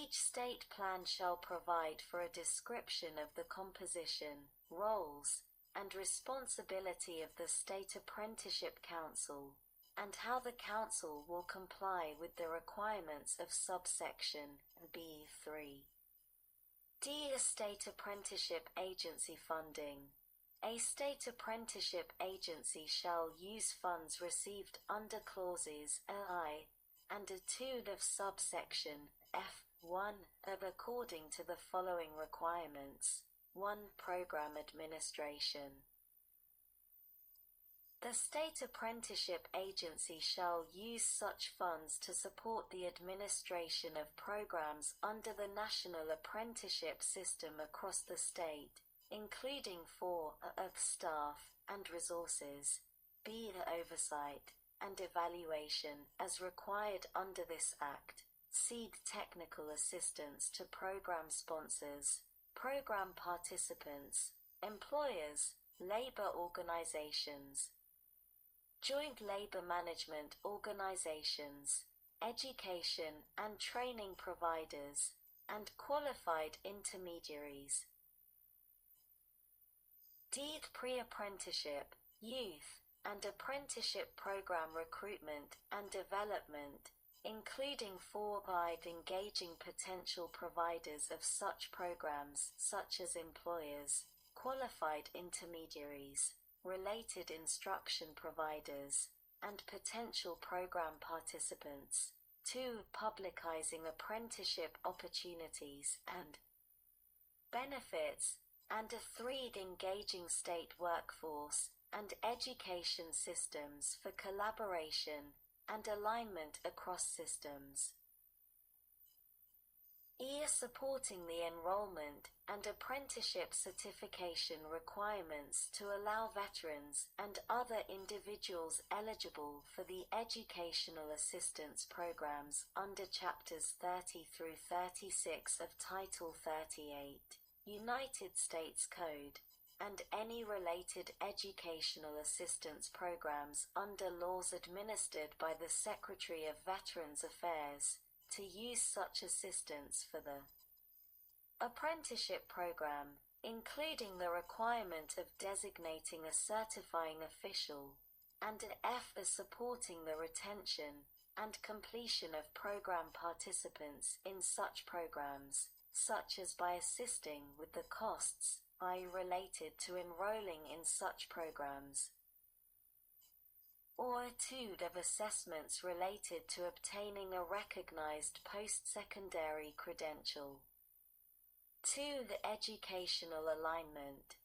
Each state plan shall provide for a description of the composition, roles, and responsibility of the State Apprenticeship Council, and how the Council will comply with the requirements of subsection B3. D. A State Apprenticeship Agency funding. A state apprenticeship agency shall use funds received under clauses I and II of subsection F1 of according to the following requirements. 1. Program administration. The State Apprenticeship Agency shall use such funds to support the administration of programs under the National Apprenticeship System across the state, including of staff and resources, b. the oversight and evaluation as required under this Act, c. technical assistance to program sponsors, program participants, employers, labor organizations, joint labor management organizations, education and training providers, and qualified intermediaries. D. Pre-apprenticeship, youth, and apprenticeship program recruitment and development, including by engaging potential providers of such programs such as employers, qualified intermediaries, related instruction providers, and potential program participants. 2. Publicizing apprenticeship opportunities and benefits, and 3. Engaging state workforce and education systems for collaboration and alignment across systems. E. Supporting the enrollment and apprenticeship certification requirements to allow veterans and other individuals eligible for the educational assistance programs under Chapters 30 through 36 of Title 38, United States Code, and any related educational assistance programs under laws administered by the Secretary of Veterans Affairs, to use such assistance for the apprenticeship program, including the requirement of designating a certifying official, and an F as supporting the retention and completion of program participants in such programs, such as by assisting with the costs related to enrolling in such programs, or 2. Of assessments related to obtaining a recognized post-secondary credential. 2. The educational alignment.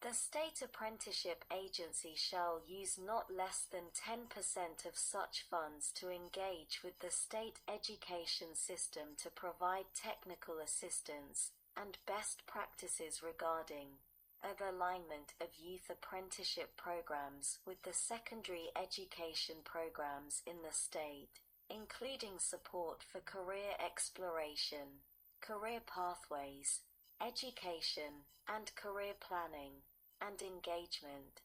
The State Apprenticeship Agency shall use not less than 10% of such funds to engage with the state education system to provide technical assistance and best practices regarding the alignment of youth apprenticeship programs with the secondary education programs in the state, including support for career exploration, career pathways, education, and career planning and engagement.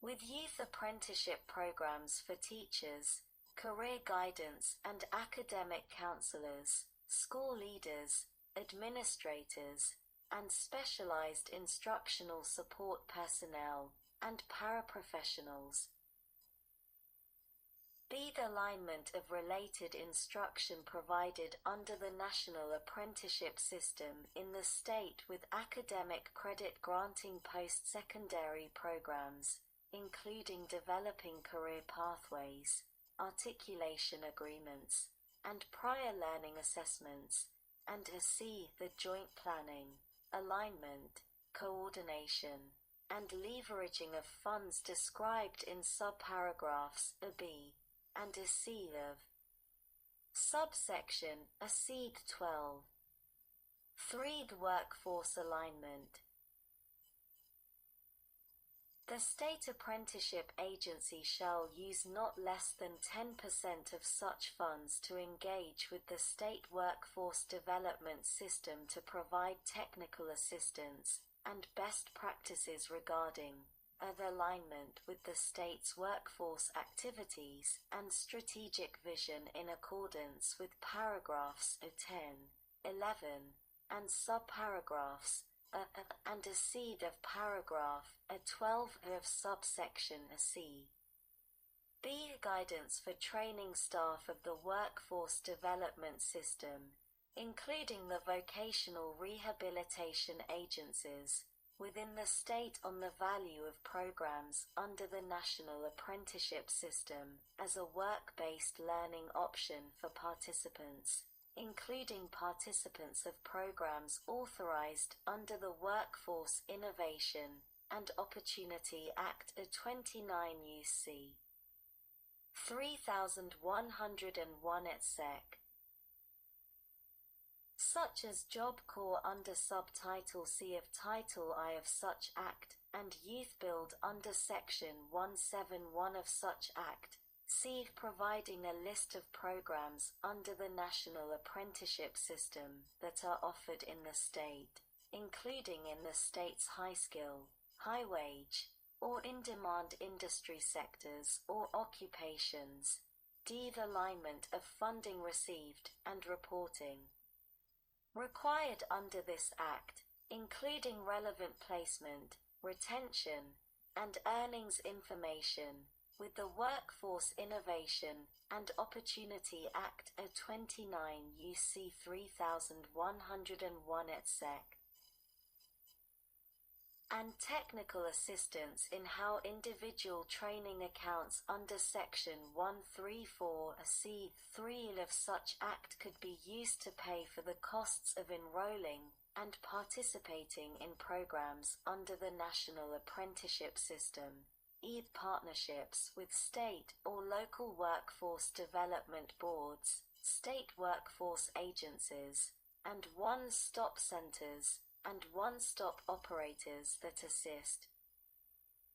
With youth apprenticeship programs for teachers, career guidance and academic counselors, school leaders, administrators, and specialized instructional support personnel, and paraprofessionals. B. The alignment of related instruction provided under the National Apprenticeship System in the state with academic credit granting post-secondary programs, including developing career pathways, articulation agreements, and prior learning assessments, and C. The joint planning, alignment, coordination, and leveraging of funds described in subparagraphs B and C of subsection C 12. 3. The workforce alignment. The State Apprenticeship Agency shall use not less than 10% of such funds to engage with the state workforce development system to provide technical assistance and best practices regarding of alignment with the state's workforce activities and strategic vision in accordance with paragraphs 10, 11, and subparagraphs and a seed of paragraph 12 of subsection C. B. Guidance for training staff of the workforce development system, including the vocational rehabilitation agencies within the state on the value of programs under the National Apprenticeship System as a work-based learning option for participants, including participants of programs authorized under the Workforce Innovation and Opportunity Act of 29 UC 3101 et seq. Such as Job Corps under Subtitle C of Title I of such Act, and Youth Build under Section 171 of such Act, c. Providing a list of programs under the National Apprenticeship System that are offered in the state, including in the state's high-skill, high-wage, or in-demand industry sectors or occupations. D. The alignment of funding received and reporting required under this Act, including relevant placement, retention, and earnings information, with the Workforce Innovation and Opportunity Act of 29 UC 3101 et seq. And technical assistance in how individual training accounts under Section 134C(3) of such Act could be used to pay for the costs of enrolling and participating in programs under the National Apprenticeship System, e. partnerships with state or local workforce development boards, state workforce agencies, and one-stop centers, and one-stop operators that assist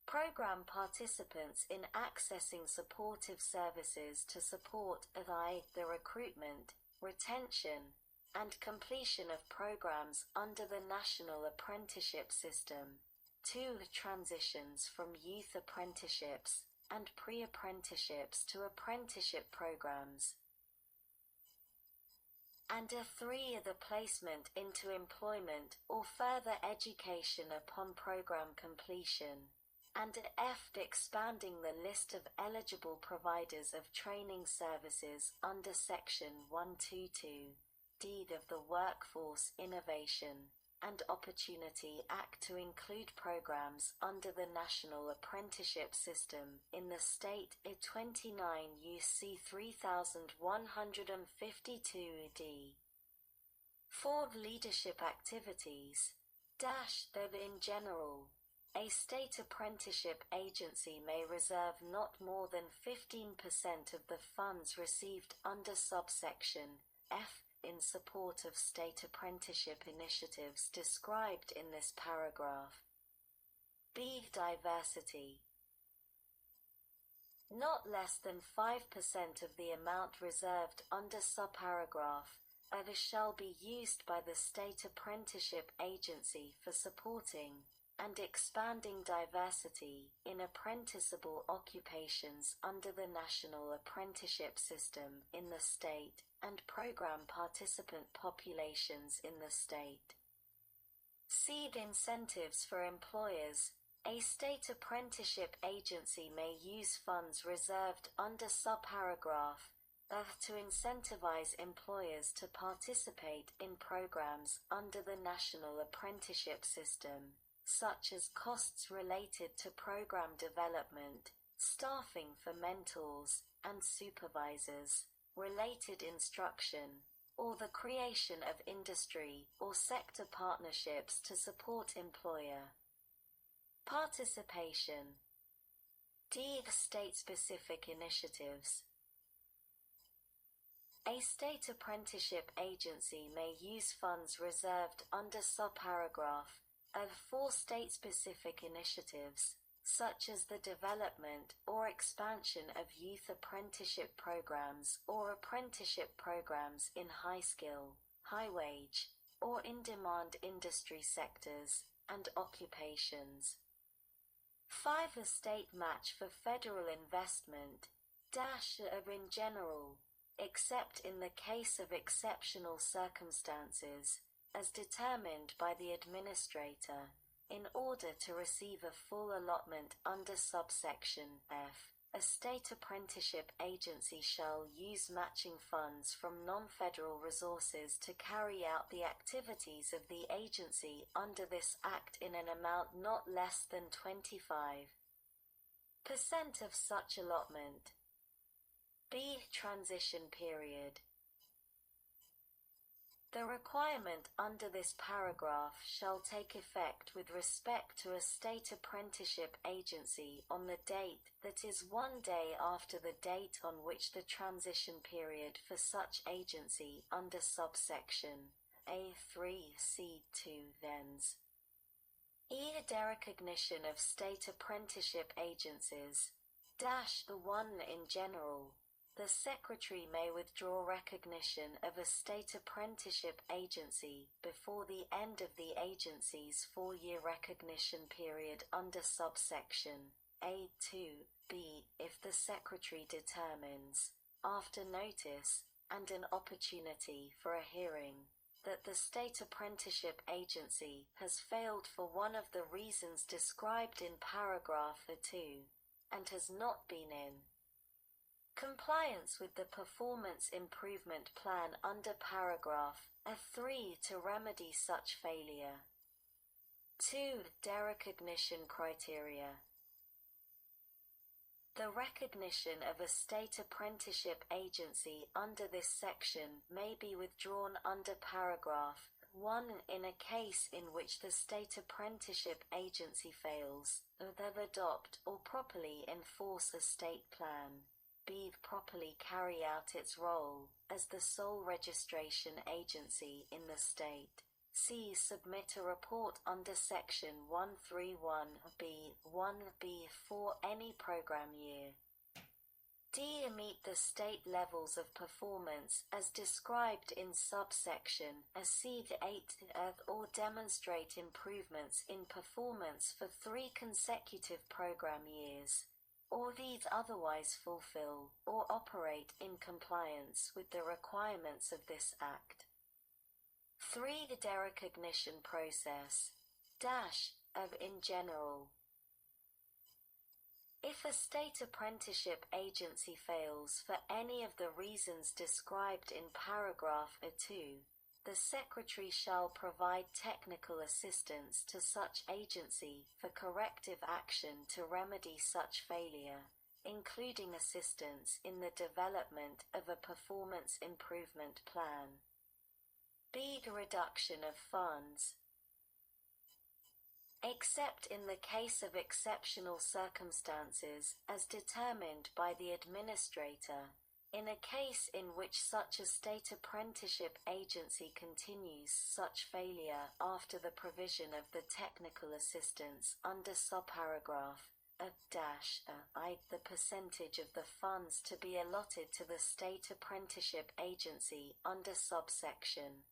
program participants in accessing supportive services to support the recruitment, retention, and completion of programs under the National Apprenticeship System. 2. Transitions from youth apprenticeships and pre-apprenticeships to apprenticeship programs. And 3. The placement into employment or further education upon program completion. And F. Expanding the list of eligible providers of training services under Section 122, D of the Workforce Innovation and Opportunity Act to include programs under the National Apprenticeship System in the state of 29 UC 3152d. 4. Leadership activities. Though in general, a state apprenticeship agency may reserve not more than 15% of the funds received under subsection F in support of state apprenticeship initiatives described in this paragraph. B. Diversity. Not less than 5% of the amount reserved under subparagraph shall be used by the state apprenticeship agency for supporting and expanding diversity in apprenticeable occupations under the National Apprenticeship System in the state and program participant populations in the state. Seed incentives for employers. A state apprenticeship agency may use funds reserved under subparagraph to incentivize employers to participate in programs under the National Apprenticeship System, such as costs related to program development, staffing for mentors and supervisors, related instruction, or the creation of industry or sector partnerships to support employer participation. D. State-specific initiatives. A state apprenticeship agency may use funds reserved under subparagraph for state-specific initiatives, such as the development or expansion of youth apprenticeship programs or apprenticeship programs in high-skill, high-wage, or in-demand industry sectors and occupations. 5. A state match for federal investment in general, except in the case of exceptional circumstances, as determined by the administrator, in order to receive a full allotment under subsection F. A state apprenticeship agency shall use matching funds from non-federal resources to carry out the activities of the agency under this Act in an amount not less than 25% of such allotment. B. Transition period. The requirement under this paragraph shall take effect with respect to a state apprenticeship agency on the date that is 1 day after the date on which the transition period for such agency under subsection A3(c)(2) ends. E. Derecognition of state apprenticeship agencies. The 1 in general. The Secretary may withdraw recognition of a state apprenticeship agency before the end of the agency's 4-year recognition period under subsection A2(b) if the Secretary determines, after notice and an opportunity for a hearing, that the state apprenticeship agency has failed for one of the reasons described in paragraph A2, and has not been in compliance with the Performance Improvement Plan under paragraph A3 to remedy such failure. 2. Derecognition criteria. The recognition of a state apprenticeship agency under this section may be withdrawn under paragraph 1 in a case in which the state apprenticeship agency fails to adopt or properly enforce a state plan. B. Properly carry out its role as the sole registration agency in the state. C. Submit a report under section 131(b)(1)(b) for any program year. D. Meet the state levels of performance as described in subsection C(8) or demonstrate improvements in performance for 3 consecutive program years, or these otherwise fulfill or operate in compliance with the requirements of this Act. 3. The derecognition process in general. If a state apprenticeship agency fails for any of the reasons described in paragraph A2, the Secretary shall provide technical assistance to such agency for corrective action to remedy such failure, including assistance in the development of a performance improvement plan. B. Reduction of funds. Except in the case of exceptional circumstances as determined by the administrator, in a case in which such a state apprenticeship agency continues such failure after the provision of the technical assistance under subparagraph the percentage of the funds to be allotted to the state apprenticeship agency under subsection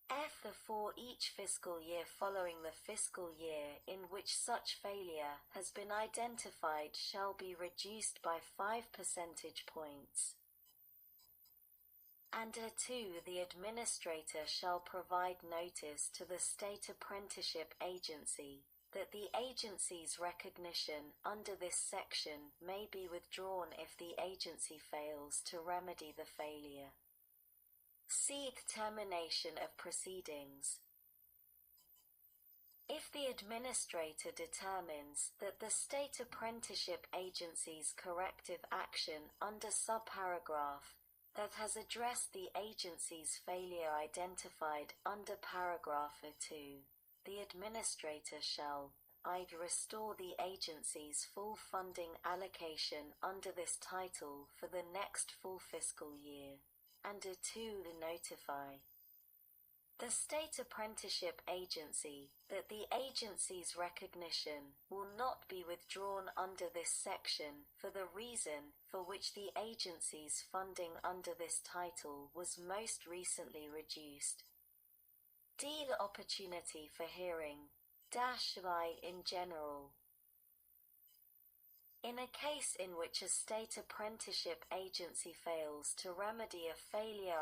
F for each fiscal year following the fiscal year in which such failure has been identified shall be reduced by 5 percentage points. And 2. The administrator shall provide notice to the state apprenticeship agency that the agency's recognition under this section may be withdrawn if the agency fails to remedy the failure. C. Termination of proceedings. If the administrator determines that the state apprenticeship agency's corrective action under subparagraph that has addressed the agency's failure identified under paragraph A2, the administrator shall either restore the agency's full funding allocation under this title for the next full fiscal year, and 2. Notify the state apprenticeship agency that the agency's recognition will not be withdrawn under this section for the reason for which the agency's funding under this title was most recently reduced. D. The opportunity for hearing in general. In a case in which a state apprenticeship agency fails to remedy a failure